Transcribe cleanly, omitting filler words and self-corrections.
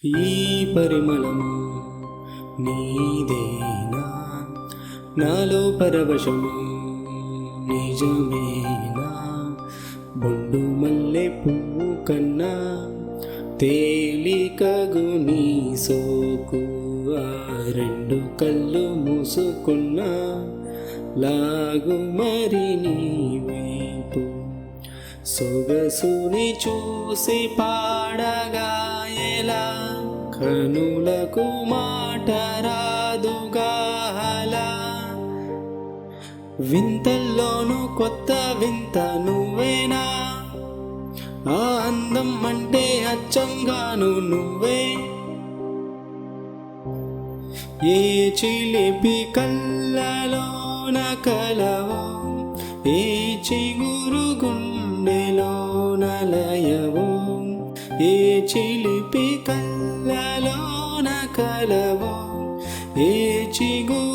ఈ పరిమళము నీదేనా, నాలో పరవశము నిజమేనా. బొండు మల్లె పువ్వు కన్నా తేలికగు నీ సోకు, ఆ రెండు కళ్ళు మూసుకున్నా లాగు మరి నీ వైపు. సొగసుని చూసి పాడగా ఎలా, కనులకు మాట రాదుగా అలా. వింతల్లోనూ కొత్త వింత నువ్వేనా, ఆ అందం అంటే అచ్చంగాను నువ్వే. ఏ చిలిపి కళ్ళలోన కలవో, ఏ చిగురు గుండెలోన లయవో. ఏ చిలిపి కళ్ళలోన కలవో, ఏ చిగురు